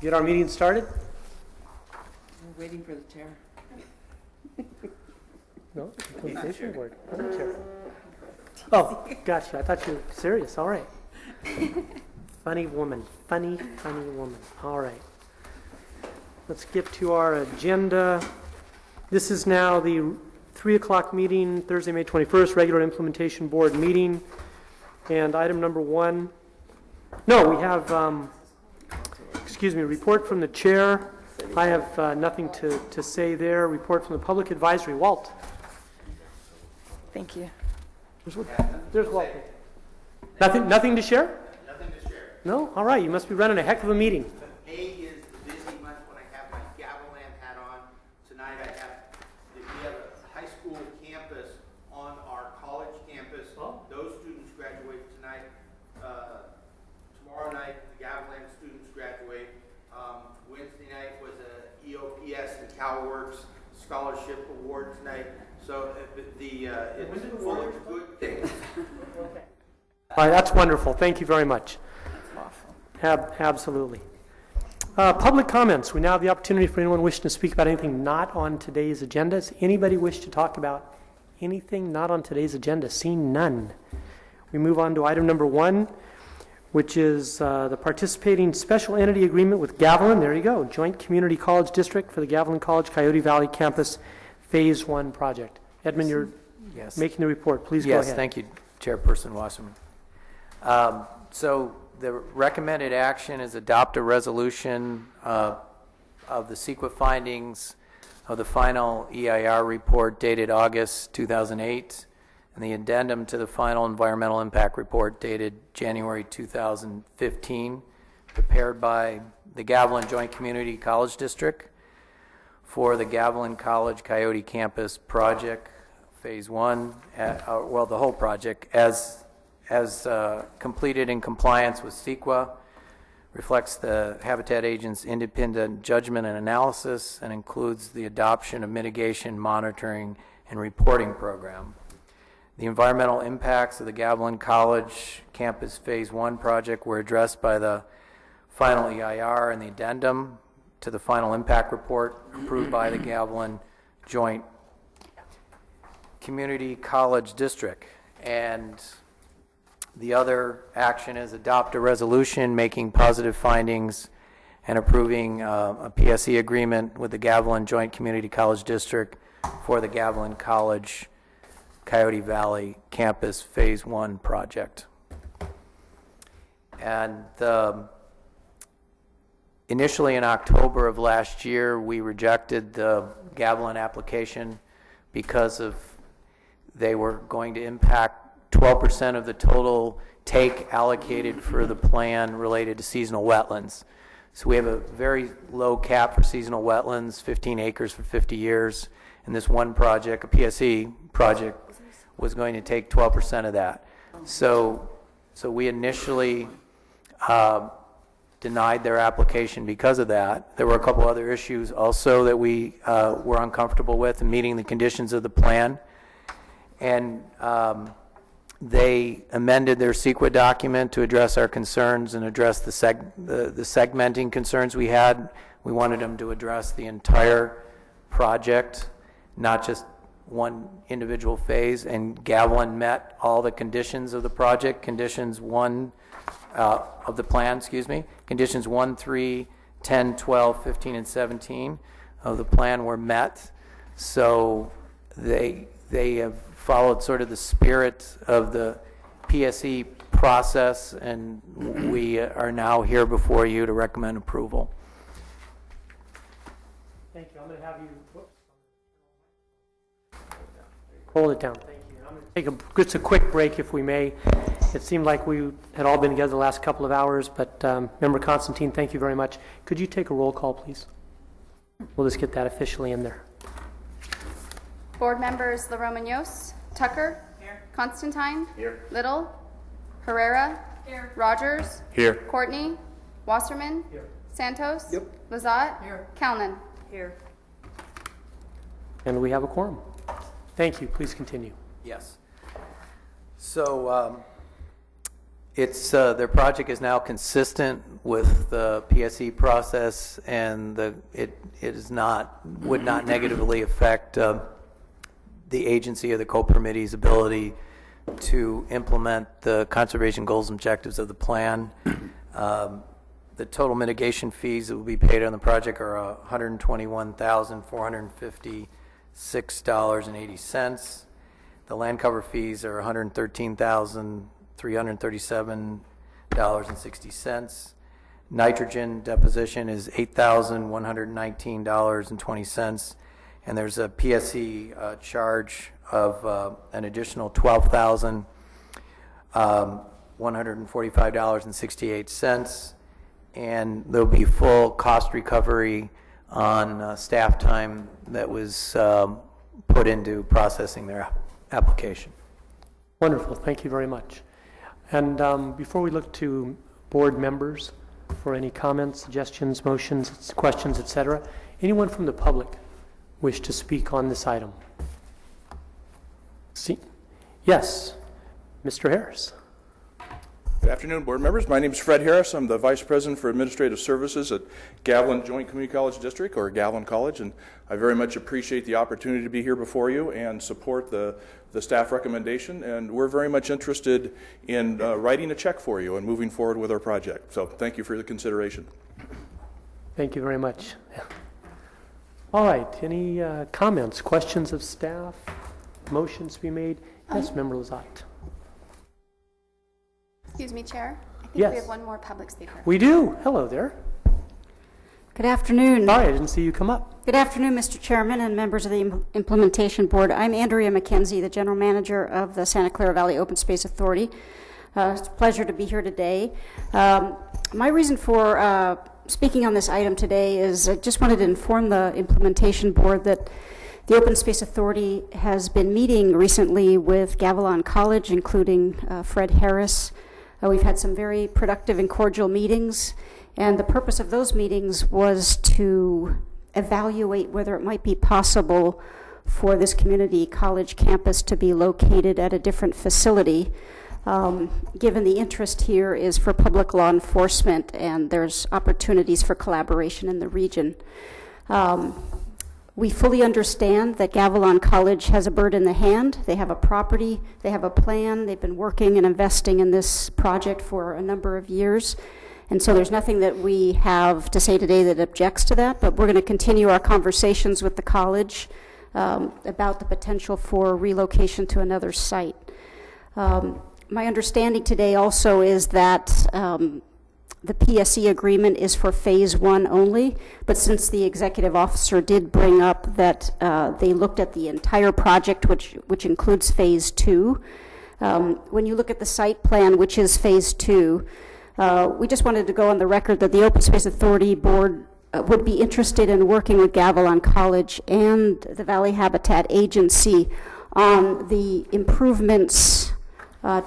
Get our meeting started? We're waiting for the chair. No? Implementation board. Chair. Oh, gotcha. I thought you were serious. All right. Funny woman. Funny woman. All right. Let's get to our agenda. This is now the 3 o'clock meeting, Thursday, May 21st, regular implementation board meeting. And item number 1. No, we have, report from the chair. I have nothing to say there. Report from the public advisory. Walt. Thank you. There's Walt. Nothing to share? Nothing to share. No? All right. You must be running a heck of a meeting. May is the busy month when I have my Gavilan hat on. Tonight we have a high school campus on our college campus. Oh. Those students graduate tonight. Tomorrow night, the Gavilan students graduate. Wednesday night was a EOPS and CalWorks scholarship award tonight. So it's full of good things. Okay. All right, that's wonderful. Thank you very much. That's awesome. Absolutely. Public comments. We now have the opportunity for anyone wishing to speak about anything not on today's agenda. Does anybody wish to talk about anything not on today's agenda? Seeing none. We move on to item number 1, which is the participating special entity agreement with Gavilan. There you go. Joint Community College District for the Gavilan College Coyote Valley Campus Phase 1 project. Edmund, you're making the report. Please go ahead. Yes, thank you, Chairperson Wasserman. So the recommended action is adopt a resolution of the CEQA findings of the final EIR report dated August 2008 and the addendum to the final environmental impact report dated January 2015, prepared by the Gavilan Joint Community College District for the Gavilan College Coyote Campus project, Phase 1, the whole project, as completed in compliance with CEQA, reflects the Habitat Agent's independent judgment and analysis, and includes the adoption of mitigation, monitoring, and reporting program. The environmental impacts of the Gavilan College Campus Phase 1 project were addressed by the final EIR and the addendum to the final impact report approved by the Gavilan Joint Community College District. And the other action is adopt a resolution making positive findings and approving a PSE agreement with the Gavilan Joint Community College District for the Gavilan College Coyote Valley Campus Phase 1 project. And initially in October of last year, we rejected the Gavilan application because they were going to impact 12% of the total take allocated for the plan related to seasonal wetlands. So we have a very low cap for seasonal wetlands, 15 acres for 50 years, and this one project, a PSE project, was going to take 12% of that. So we initially denied their application because of that. There were a couple other issues also that we were uncomfortable with in meeting the conditions of the plan. And they amended their CEQA document to address our concerns and address the segmenting concerns we had. We wanted them to address the entire project, not just one individual phase, and Gavilan met all the conditions of the project, conditions 1 of the plan, conditions 1, 3, 10, 12, 15, and 17 of the plan were met. So they have followed sort of the spirit of the PSE process, and we are now here before you to recommend approval. Thank you. I'm going to have you hold it down. Thank you. I'm going to take just a quick break, if we may. It seemed like we had all been together the last couple of hours, but Member Constantine, thank you very much. Could you take a roll call, please? We'll just get that officially in there. Board members LaRomagnos, Tucker, here. Constantine, here. Little, Herrera, here. Rogers, here. Courtney, Wasserman, here. Santos, yep. Lazat, here. Kalnin, here. And we have a quorum. Thank you. Please continue. Yes. So It's their project is now consistent with the PSE process, and it would not negatively affect the agency or the co-permittee's ability to implement the conservation goals and objectives of the plan. The total mitigation fees that will be paid on the project are $121,456.80. The land cover fees are $113,337.60. Nitrogen deposition is $8,119.20, and there's a PSE charge of an additional $12,145.68, and there'll be full cost recovery on staff time that was put into processing their application. Wonderful. Thank you very much. And before we look to board members for any comments, suggestions, motions, questions, etc., anyone from the public wish to speak on this item? See? Yes, Mr. Harris. Good afternoon, board members. My name is Fred Harris. I'm the Vice President for Administrative Services at Gavilan Joint Community College District, or Gavilan College, and I very much appreciate the opportunity to be here before you and support the staff recommendation, and we're very much interested in writing a check for you and moving forward with our project. So thank you for the consideration. Thank you very much. All right, any comments, questions of staff, motions to be made? Yes, Member Lazat. Excuse me, Chair. I think Yes. we have one more public speaker. We do. Hello there. Good afternoon. Sorry, I didn't see you come up. Good afternoon, Mr. Chairman and members of the Implementation Board. I'm Andrea McKenzie, the General Manager of the Santa Clara Valley Open Space Authority. It's a pleasure to be here today. My reason for speaking on this item today is I just wanted to inform the Implementation Board that the Open Space Authority has been meeting recently with Gavilan College, including Fred Harris. We've had some very productive and cordial meetings, and the purpose of those meetings was to evaluate whether it might be possible for this community college campus to be located at a different facility. Given the interest here is for public law enforcement, and there's opportunities for collaboration in the region. We fully understand that Gavilan College has a bird in the hand. They have a property, they have a plan, they've been working and investing in this project for a number of years. And so there's nothing that we have to say today that objects to that, but we're going to continue our conversations with the college about the potential for relocation to another site. My understanding today also is that the PSE agreement is for phase 1 only, but since the executive officer did bring up that they looked at the entire project, which includes phase 2, when you look at the site plan, which is phase 2, we just wanted to go on the record that the Open Space Authority Board would be interested in working with Gavilan College and the Valley Habitat Agency on the improvements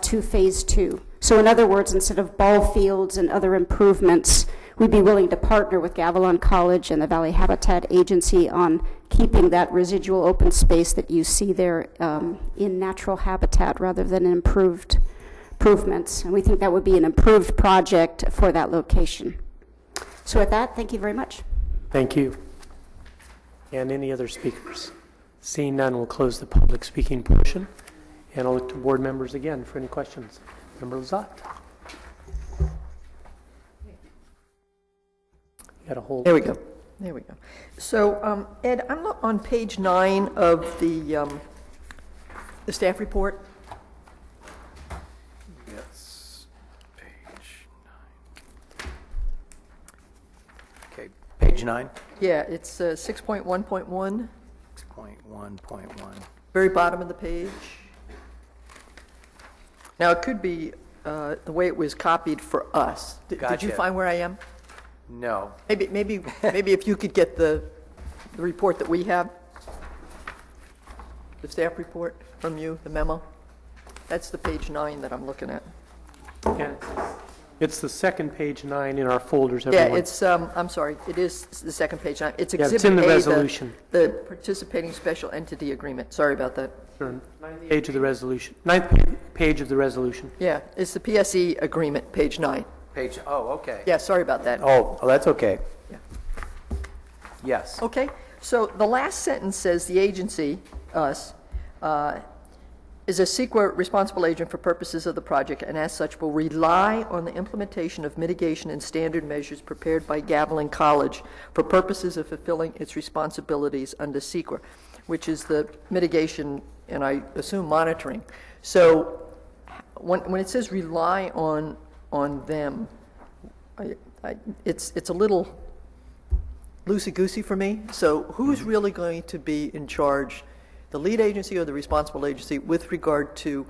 to phase 2. So in other words, instead of ball fields and other improvements, we'd be willing to partner with Gavilan College and the Valley Habitat Agency on keeping that residual open space that you see there in natural habitat rather than improvements. And we think that would be an improved project for that location. So with that, thank you very much. Thank you. And any other speakers? Seeing none, we'll close the public speaking portion, and I'll look to board members again for any questions. Member Lazat. You got a hold. There we go. There we go. So, Ed, I'm on page 9 of the staff report. Yes, page 9. Okay, page 9. Yeah, it's 6.1.1, 6.1.1. very bottom of the page. Now, it could be the way it was copied for us. Did you Gotcha. find where I am? No. Maybe if you could get the report that we have, the staff report from you, the memo. That's the page 9 that I'm looking at. Yeah. It's the second page 9 in our folders, Yeah, everyone. it's, I'm sorry, it is the second page 9. It's Yeah, Exhibit it's in the A, resolution. the participating special entity agreement. Sorry about that. Sure. Ninth page of the resolution. Ninth page of the resolution. Yeah, it's the PSE agreement, page 9. Okay. Yeah, sorry about that. Oh, that's okay. Yeah. Yes. Okay, so the last sentence says the agency, us, is a CEQA responsible agent for purposes of the project, and as such will rely on the implementation of mitigation and standard measures prepared by Gavilan College for purposes of fulfilling its responsibilities under CEQA, which is the mitigation and I assume monitoring. So when it says rely on them, it's a little loosey-goosey for me. So who's really going to be in charge, the lead agency or the responsible agency, with regard to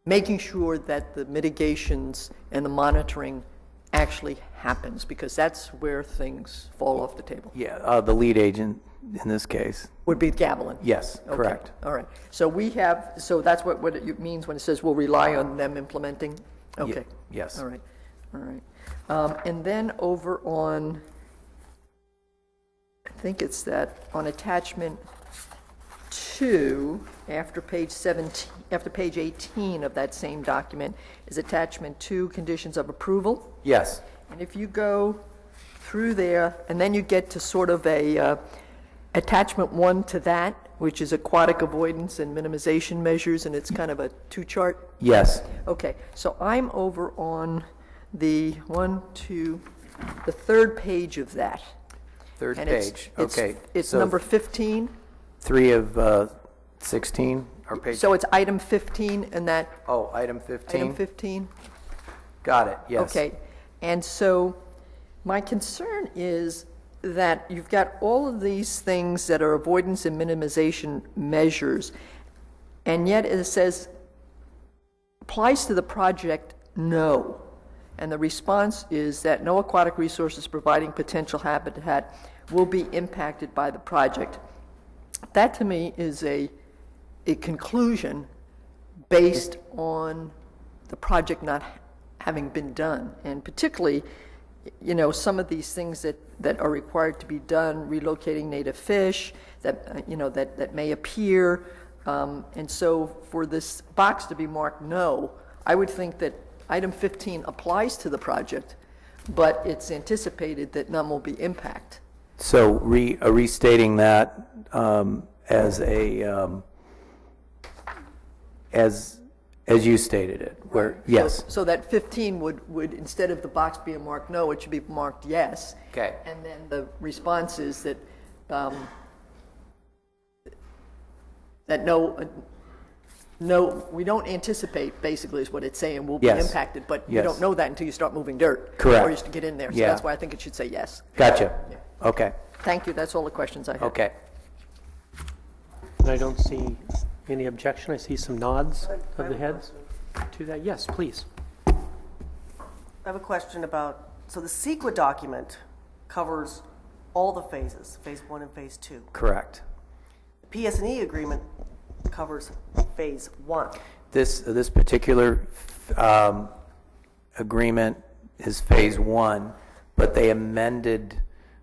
making sure that the mitigations and the monitoring actually happens? Because that's where things fall off the table. Yeah, the lead agent in this case. Would be Gavilan. Yes, Okay, correct. all right. So so that's what it means when it says we'll rely on them implementing? Okay. Yes. All right, all right. And then over on, I think it's that, on attachment 2, after page 18 of that same document, is attachment 2, conditions of approval. Yes. And if you go through there, and then you get to sort of a attachment 1 to that, which is aquatic avoidance and minimization measures, and it's kind of a 2-chart. Yes. Okay, so I'm over on the the third page of that. Third And page. Okay. It's So number 15. 3 of 16, or page. So it's item 15 and that, Oh, item 15. item 15? Got it. Yes. Okay, and so my concern is that you've got all of these things that are avoidance and minimization measures, and yet it says, applies to the project, no. And the response is that no aquatic resources providing potential habitat will be impacted by the project. That to me is a conclusion based on the project not having been done, and particularly, you know, some of these things that are required to be done, relocating native fish that that may appear, and so for this box to be marked no, I would think that item 15 applies to the project, but it's anticipated that none will be impact. So restating that as you stated it, where yes. So that 15 would instead of the box being marked no, it should be marked yes. Okay. And then the response is that that no, we don't anticipate, basically, is what it's saying, will be Yes. impacted, but you Yes. don't know that until you start moving dirt. Correct. Or you get in there, so Yeah. that's why I think it should say yes. Gotcha. Yeah. Okay. Thank you, that's all the questions I have. Okay. And I don't see any objection. I see some nods of the heads to that. Yes, please. I have a question about, so the CEQA document covers all the phases, phase 1 and phase 2. Correct. The PS&E agreement covers phase 1. This particular agreement is phase 1, but they amended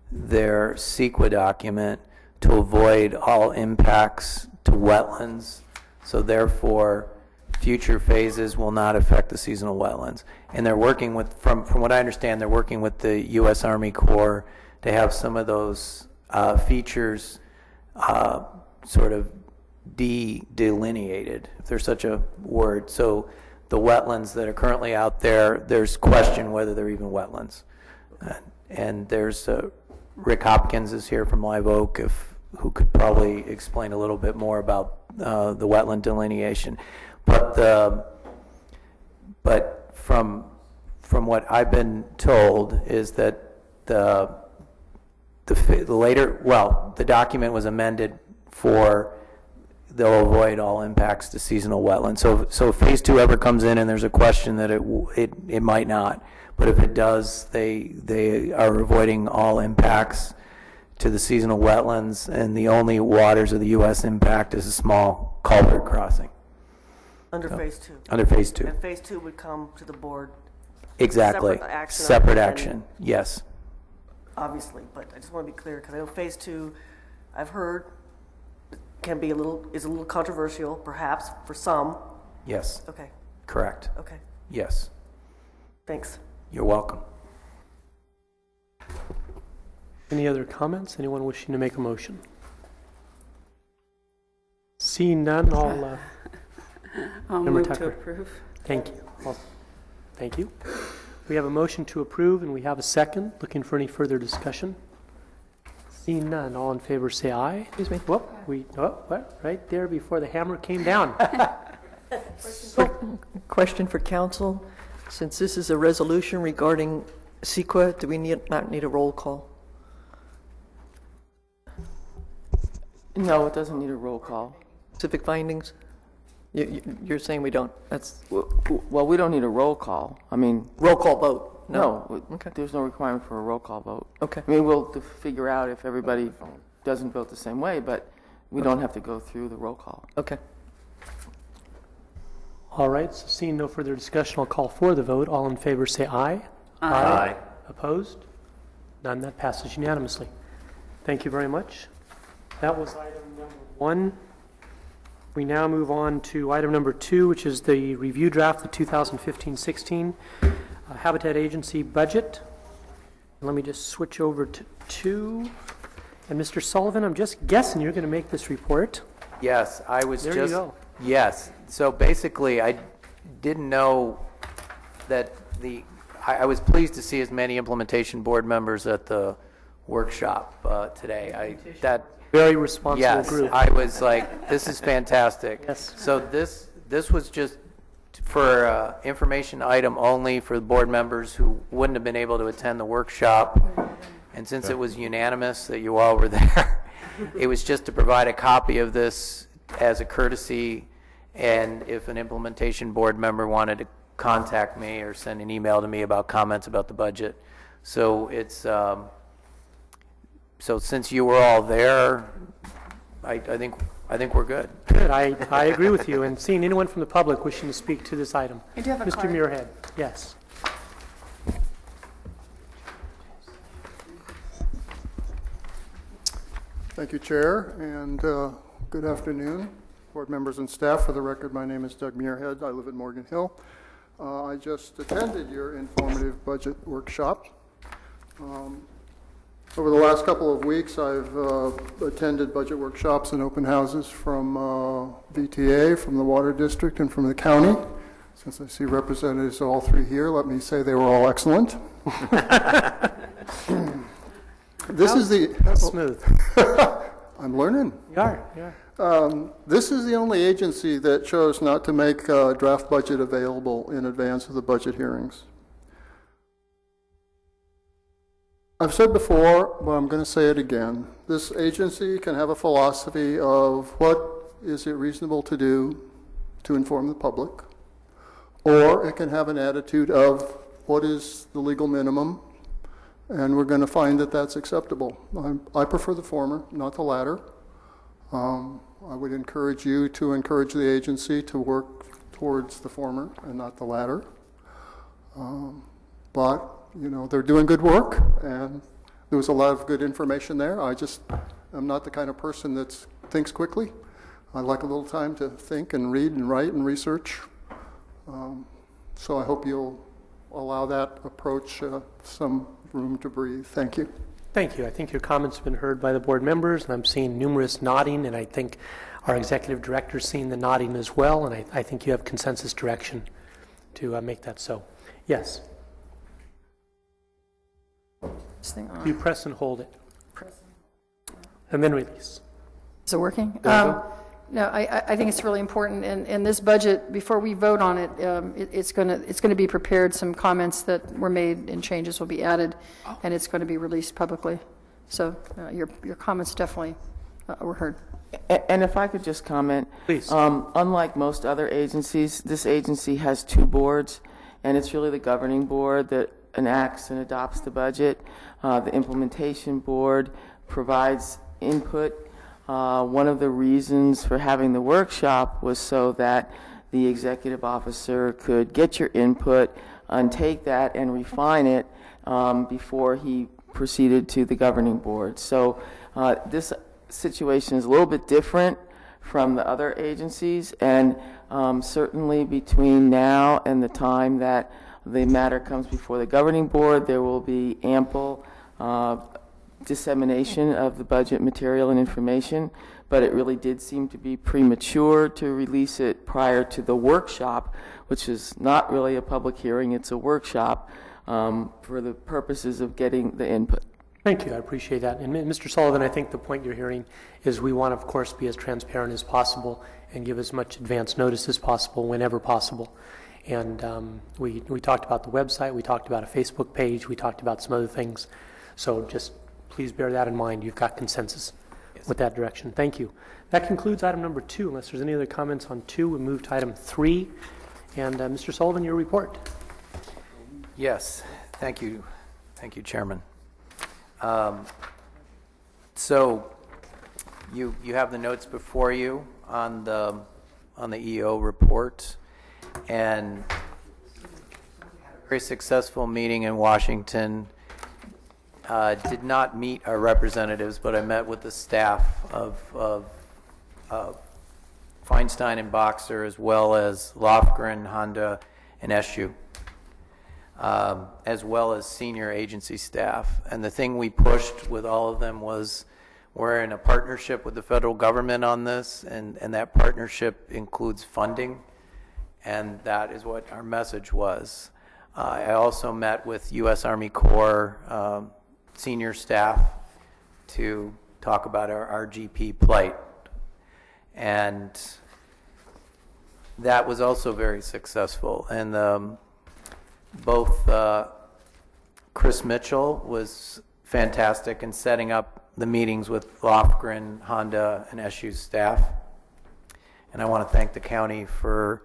their CEQA document to avoid all impacts to wetlands. So therefore, future phases will not affect the seasonal wetlands. And they're working with, from what I understand, they're working with the U.S. Army Corps to have some of those features sort of delineated, if there's such a word. So the wetlands that are currently out there, there's question whether they're even wetlands. And there's Rick Hopkins is here from Live Oak, who could probably explain a little bit more about the wetland delineation. But from what I've been told is that the document was amended for they'll avoid all impacts to seasonal wetlands. So if phase 2 ever comes in and there's a question that it might not, but if it does, they are avoiding all impacts to the seasonal wetlands, and the only waters of the U.S. impact is a small culvert crossing. Under phase 2. Under phase 2. And phase 2 would come to the board. Exactly. Separate action. Separate action, yes. Obviously, but I just want to be clear, because I know phase 2, I've heard, is a little controversial, perhaps, for some, Yes, Okay, correct. okay, Yes, thanks. you're welcome. Any other comments? Anyone wishing to make a motion? Seeing none, I'll Member move to Tucker. approve. thank you. Thank you. We have a motion to approve, and we have a second. Looking for any further discussion? Seeing none, all in favor say aye. Excuse me. What? Right there before the hammer came down. Question for council. Since this is a resolution regarding CEQA, do we not need a roll call? No, it doesn't need a roll call. Specific findings? You're saying we don't? That's Well, we don't need a roll call. I mean, roll call vote? no, Okay. there's no requirement for a roll call vote. Okay. I mean, we'll figure out if everybody doesn't vote the same way, but we don't have to go through the roll call. Okay. All right, so seeing no further discussion, I'll call for the vote. All in favor say aye. Aye. Opposed? None. That passes unanimously. Thank you very much. That was item number 1. We now move on to item number 2, which is the review draft of 2015-16 Habitat Agency budget. Let me just switch over to 2. And Mr. Sullivan, I'm just guessing you're going to make this report. Yes, I was There just... you go. Yes, so basically, I didn't know that I was pleased to see as many implementation board members at the workshop today. Very responsible Yes, group. I was like, this is fantastic. Yes. So this was just for information item only for the board members who wouldn't have been able to attend the workshop. And since it was unanimous that you all were there, it was just to provide a copy of this as a courtesy, and if an implementation board member wanted to contact me or send an email to me about comments about the budget. So it's so since you were all there, I think we're good. Good, I agree with you. And seeing anyone from the public wishing to speak to this item. I do have a Mr. card. Muirhead, yes. Thank you, Chair, and good afternoon, board members and staff. For the record, my name is Doug Muirhead. I live in Morgan Hill. I just attended your informative budget workshop. Over the last couple of weeks, I've attended budget workshops and open houses from VTA, from the Water District, and from the county. Since I see representatives of all three here, let me say they were all excellent. This is the... That's smooth. I'm learning. You are. This is the only agency that chose not to make a draft budget available in advance of the budget hearings. I've said before, but I'm going to say it again. This agency can have a philosophy of what is it reasonable to do to inform the public, or it can have an attitude of what is the legal minimum, and we're going to find that that's acceptable. I prefer the former, not the latter. I would encourage you to encourage the agency to work towards the former and not the latter. But, you know, they're doing good work, and there was a lot of good information there. I just am not the kind of person that thinks quickly. I like a little time to think and read and write and research. So I hope you'll allow that approach some room to breathe. Thank you. Thank you. I think your comments have been heard by the board members, and I'm seeing numerous nodding, and I think our executive director is seeing the nodding as well, and I think you have consensus direction to make that so. Yes. This thing on. You press and hold it. And then release. Is it working? There you go. No, I think it's really important, and this budget, before we vote on it, it's going to be prepared, some comments that were made and changes will be added, and it's going to be released publicly. So your comments definitely were heard. And if I could just comment. Please. Unlike most other agencies, this agency has two boards, and it's really the governing board that enacts and adopts the budget. The implementation board provides input. One of the reasons for having the workshop was so that the executive officer could get your input and take that and refine it before he proceeded to the governing board. So this situation is a little bit different from the other agencies, and certainly between now and the time that the matter comes before the governing board, there will be ample dissemination of the budget material and information, but it really did seem to be premature to release it prior to the workshop, which is not really a public hearing, it's a workshop for the purposes of getting the input. Thank you, I appreciate that. And Mr. Sullivan, I think the point you're hearing is we want, of course, be as transparent as possible and give as much advance notice as possible whenever possible. And we talked about the website, we talked about a Facebook page, we talked about some other things. So just please bear that in mind. You've got consensus with that direction. Thank you. That concludes item number 2. Unless there's any other comments on 2, we move to item 3. And Mr. Sullivan, your report. Yes, thank you. Thank you, Chairman. So you have the notes before you on the EO report, and a very successful meeting in Washington. Did not meet our representatives, but I met with the staff of Feinstein and Boxer, as well as Lofgren, Honda, and SU, as well as senior agency staff. And the thing we pushed with all of them was we're in a partnership with the federal government on this, and that partnership includes funding, and that is what our message was. I also met with U.S. Army Corps senior staff to talk about our RGP plight, and that was also very successful. And both Chris Mitchell was fantastic in setting up the meetings with Lofgren, Honda, and SU's staff, and I want to thank the county for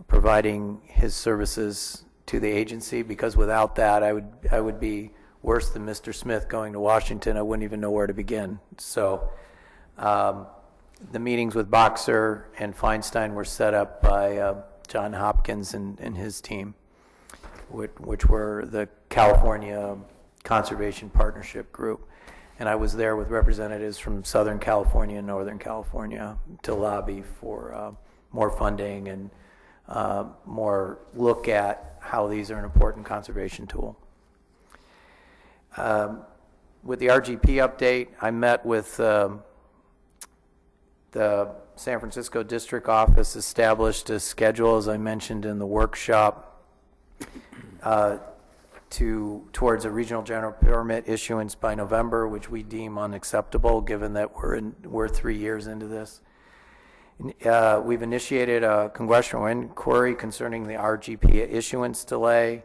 providing his services to the agency, because without that I would be worse than Mr. Smith going to Washington. I wouldn't even know where to begin. So the meetings with Boxer and Feinstein were set up by John Hopkins and his team, which were the California Conservation Partnership Group. And I was there with representatives from Southern California and Northern California to lobby for more funding and more look at how these are an important conservation tool. With the RGP update, I met with the San Francisco District Office, established a schedule, as I mentioned in the workshop, towards a regional general permit issuance by November, which we deem unacceptable given that we're 3 years into this. We've initiated a congressional inquiry concerning the RGP issuance delay,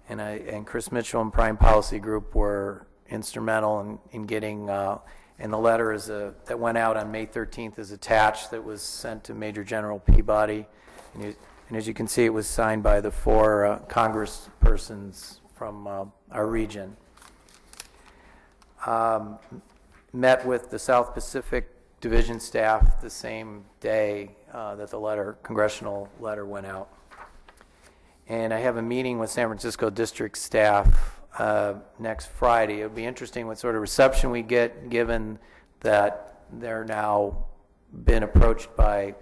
and Chris Mitchell and Prime Policy Group were instrumental in getting, and the letter that went out on May 13th is attached, that was sent to Major General Peabody, and as you can see, it was signed by the 4 congresspersons from our region. Met with the South Pacific Division staff the same day that the congressional letter went out. And I have a meeting with San Francisco District staff next Friday. It'll be interesting what sort of reception we get, given that they're now been approached by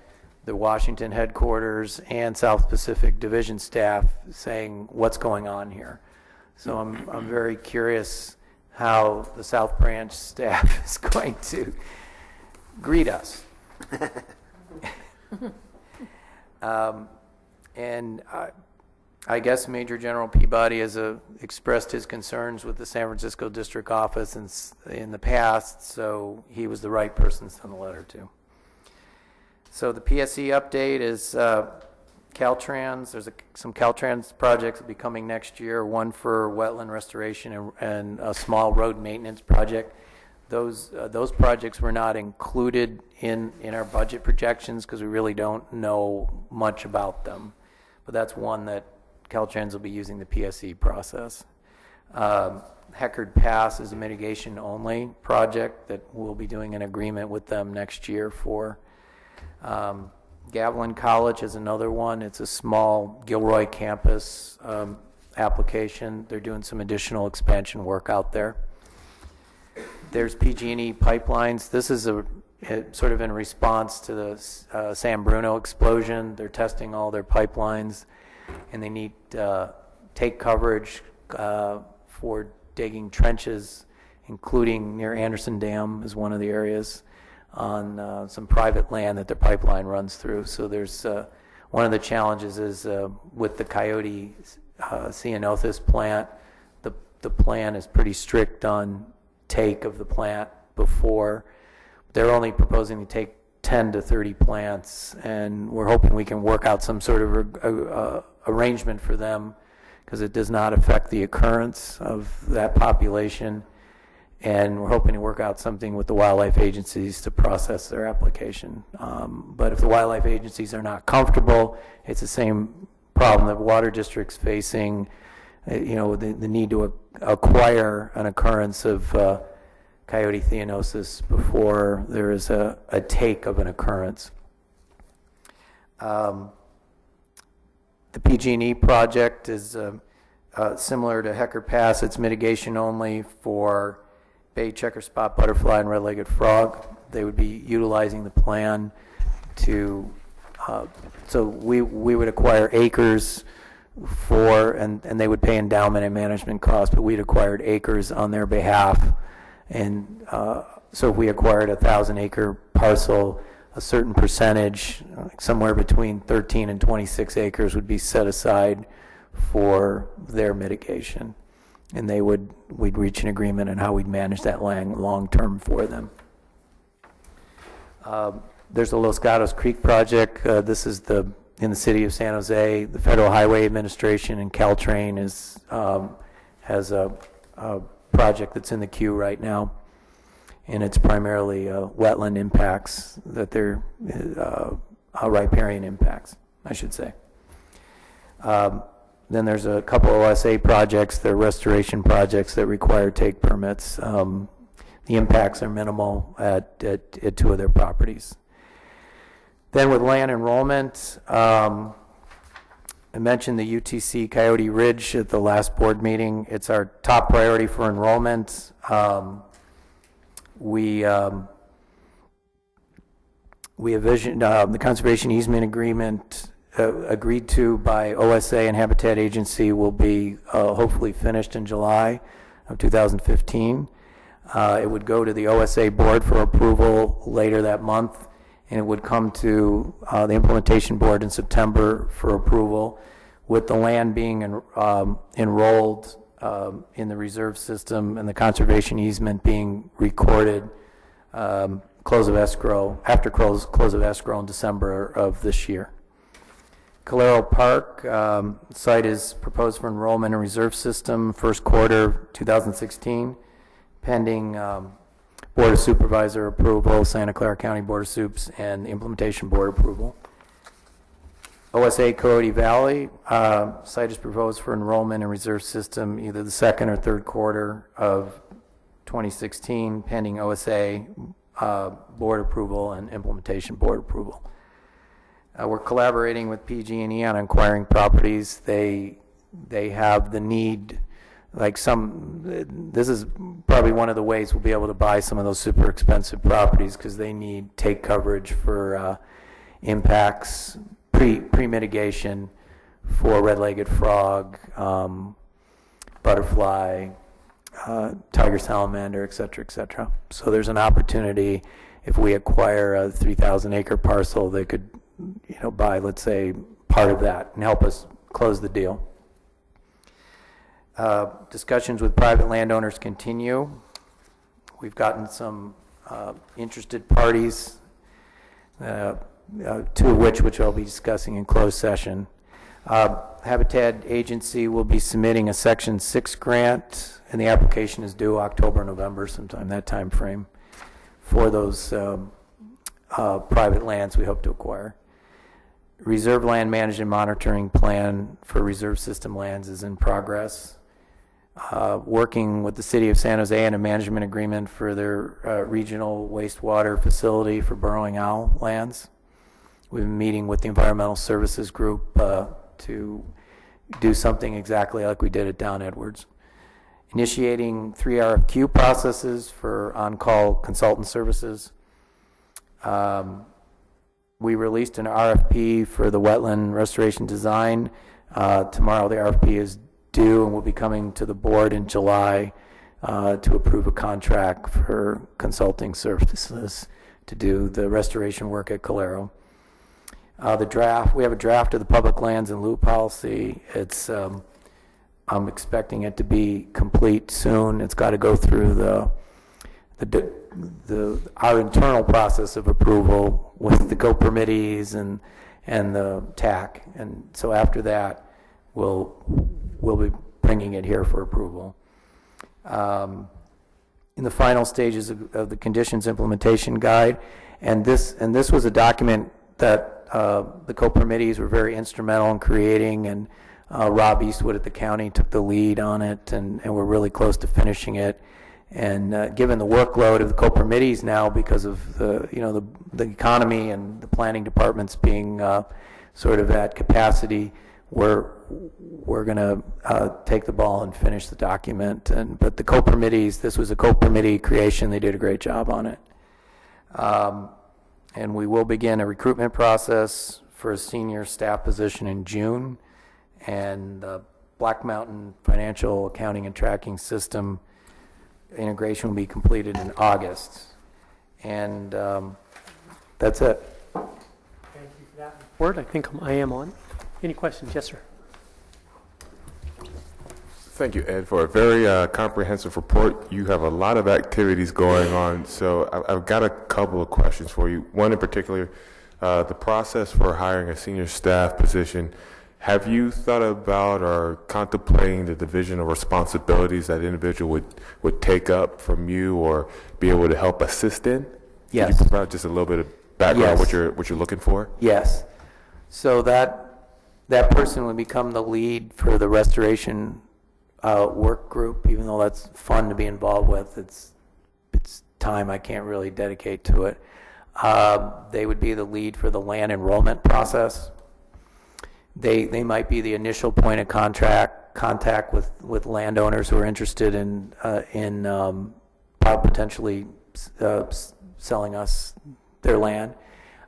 the Washington headquarters and South Pacific Division staff saying, what's going on here? So I'm very curious how the South Branch staff is going to greet us. And I guess Major General Peabody has expressed his concerns with the San Francisco District Office in the past, so he was the right person to send the letter to. So the PSE update is Caltrans. There's some Caltrans projects will be coming next year, one for wetland restoration and a small road maintenance project. Those projects were not included in our budget projections because we really don't know much about them. But that's one that Caltrans will be using the PSE process. Heckard Pass is a mitigation-only project that we'll be doing an agreement with them next year for. Gavilan College is another one. It's a small Gilroy campus application. They're doing some additional expansion work out there. There's PG&E Pipelines. This is sort of in response to the San Bruno explosion. They're testing all their pipelines, and they need take coverage for digging trenches, including near Anderson Dam is one of the areas, on some private land that their pipeline runs through. So there's one of the challenges is with the Coyote Ceanothus plant, the plan is pretty strict on take of the plant before. They're only proposing to take 10 to 30 plants, and we're hoping we can work out some sort of arrangement for them, because it does not affect the occurrence of that population, and we're hoping to work out something with the wildlife agencies to process their application. But if the wildlife agencies are not comfortable, it's the same problem that water districts facing, the need to acquire an occurrence of Coyote Ceanothus before there is a take of an occurrence. The PG&E project is similar to Hecker Pass. It's mitigation only for bay checker spot butterfly and red-legged frog. They would be utilizing the plan to, so we would acquire acres for, and they would pay endowment and management costs, but we'd acquired acres on their behalf. And so if we acquired a 1,000-acre parcel, a certain percentage, somewhere between 13 and 26 acres, would be set aside for their mitigation. And we'd reach an agreement on how we'd manage that land long-term for them. There's the Los Gatos Creek project. This is in the city of San Jose. The Federal Highway Administration and Caltrain has a project that's in the queue right now, and it's primarily wetland impacts that they're riparian impacts, I should say. Then there's a couple OSA projects. They're restoration projects that require take permits. The impacts are minimal at 2 of their properties. Then with land enrollment, I mentioned the UTC Coyote Ridge at the last board meeting. It's our top priority for enrollment. We envisioned the conservation easement agreement agreed to by OSA and Habitat Agency will be hopefully finished in July of 2015. It would go to the OSA board for approval later that month, and it would come to the implementation board in September for approval, with the land being enrolled in the reserve system and the conservation easement being recorded close of escrow, after close of escrow in December of this year. Calero Park site is proposed for enrollment in reserve system first quarter 2016, pending Board of Supervisor approval, Santa Clara County Board of Supes, and the implementation board approval. OSA Coyote Valley site is proposed for enrollment in reserve system either the second or third quarter of 2016, pending OSA board approval and implementation board approval. We're collaborating with PG&E on acquiring properties. They have the need, this is probably one of the ways we'll be able to buy some of those super expensive properties, because they need take coverage for impacts, pre-mitigation for red-legged frog, butterfly, tiger salamander, et cetera, et cetera. So there's an opportunity, if we acquire a 3,000-acre parcel, they could buy, let's say, part of that and help us close the deal. Discussions with private landowners continue. We've gotten some interested parties, 2 of which I'll be discussing in closed session. Habitat Agency will be submitting a Section 6 grant, and the application is due October, November, sometime that time frame, for those private lands we hope to acquire. Reserve land management monitoring plan for reserve system lands is in progress. Working with the city of San Jose and a management agreement for their regional wastewater facility for burrowing owl lands. We've been meeting with the environmental services group to do something exactly like we did at Down Edwards. Initiating 3 RFQ processes for on-call consultant services. We released an RFP for the wetland restoration design. Tomorrow the RFP is due and will be coming to the board in July to approve a contract for consulting services to do the restoration work at Clara. We have a draft of the public lands and lieu policy. I'm expecting it to be complete soon. It's got to go through our internal process of approval with the co-permittees and the TAC, and so after that, we'll be bringing it here for approval. In the final stages of the conditions implementation guide, and this was a document that the co-permittees were very instrumental in creating, and Rob Eastwood at the county took the lead on it, and we're really close to finishing it. And given the workload of the co-permittees now, because of the economy and the planning departments being sort of at capacity, we're going to take the ball and finish the document. But the co-permittees, this was a co-permittee creation. They did a great job on it. And we will begin a recruitment process for a senior staff position in June, and the Black Mountain financial accounting and tracking system integration will be completed in August. And that's it. Thank you for that report. I think I am on. Any questions? Yes, sir. Thank you, Ed, for a very comprehensive report. You have a lot of activities going on, so I've got a couple of questions for you. One in particular, the process for hiring a senior staff position. Have you thought about or contemplating the division of responsibilities that individual would take up from you or be able to help assist in? Yes. Could you provide just a little bit of background, Yes. what you're looking for? Yes. So that person would become the lead for the restoration work group, even though that's fun to be involved with. It's time I can't really dedicate to it. They would be the lead for the land enrollment process. They might be the initial point of contact with landowners who are interested in potentially selling us their land.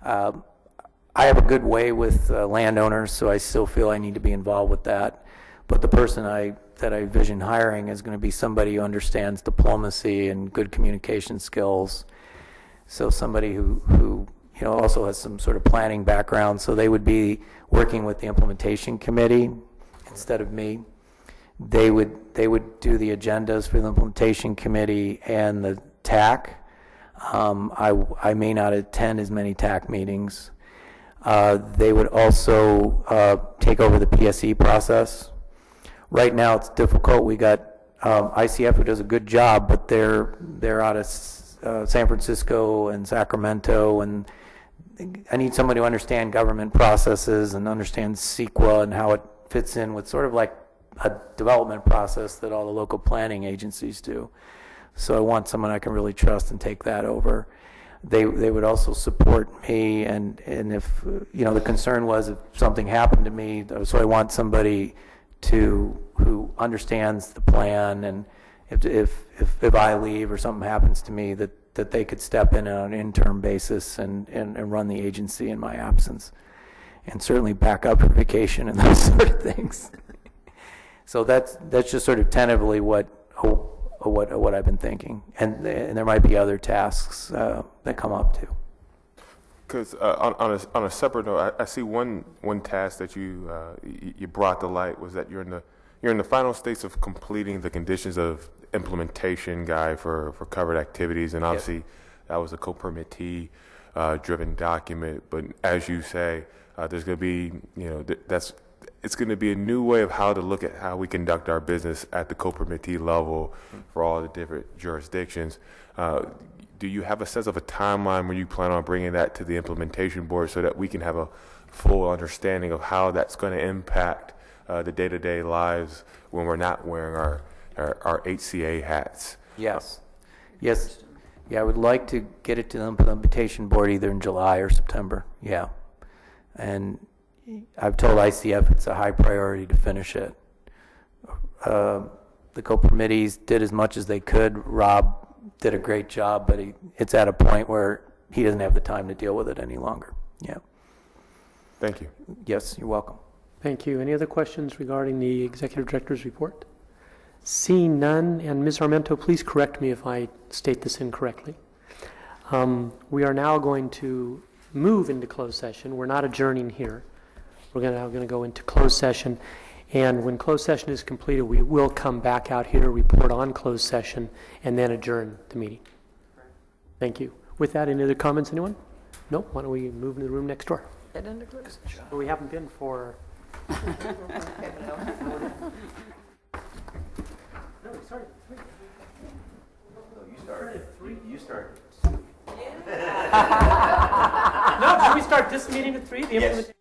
I have a good way with landowners, so I still feel I need to be involved with that. But the person that I envision hiring is going to be somebody who understands diplomacy and good communication skills. So somebody who also has some sort of planning background. So they would be working with the implementation committee instead of me. They would do the agendas for the implementation committee and the TAC. I may not attend as many TAC meetings. They would also take over the PSE process. Right now it's difficult. We got ICF, who does a good job, but they're out of San Francisco and Sacramento, and I need somebody to understand government processes and understand CEQA and how it fits in with sort of like a development process that all the local planning agencies do. So I want someone I can really trust and take that over. They would also support me, and if the concern was if something happened to me, so I want somebody who understands the plan, and if I leave or something happens to me, that they could step in on an interim basis and run the agency in my absence, and certainly back up for vacation and those sort of things. So that's just sort of tentatively what I've been thinking, and there might be other tasks that come up too. Because on a separate note, I see one task that you brought to light was that you're in the final states of completing the conditions of implementation guide for covered activities, and obviously that was a co-permittee driven document. But as you say, there's going to be it's going to be a new way of how to look at how we conduct our business at the co-permittee level for all the different jurisdictions. Do you have a sense of a timeline where you plan on bringing that to the implementation board so that we can have a full understanding of how that's going to impact the day-to-day lives when we're not wearing our HCA hats? Yes. Yeah, I would like to get it to the implementation board either in July or September. Yeah. And I've told ICF it's a high priority to finish it. The co-permittees did as much as they could. Rob did a great job, but it's at a point where he doesn't have the time to deal with it any longer. Yeah. Thank you. Yes, you're welcome. Thank you. Any other questions regarding the Executive Director's report? Seeing none, and Ms. Armento, please correct me if I state this incorrectly. We are now going to move into closed session. We're not adjourning here. We're now going to go into closed session, and when closed session is completed, we will come back out here, report on closed session, and then adjourn the meeting. Thank you. With that, any other comments, anyone? Nope. Why don't we move into the room next door? Head into closed session. Well, we haven't been for... No, we started at 3. No, you started. You started. No, should we start this meeting at 3? The implementation.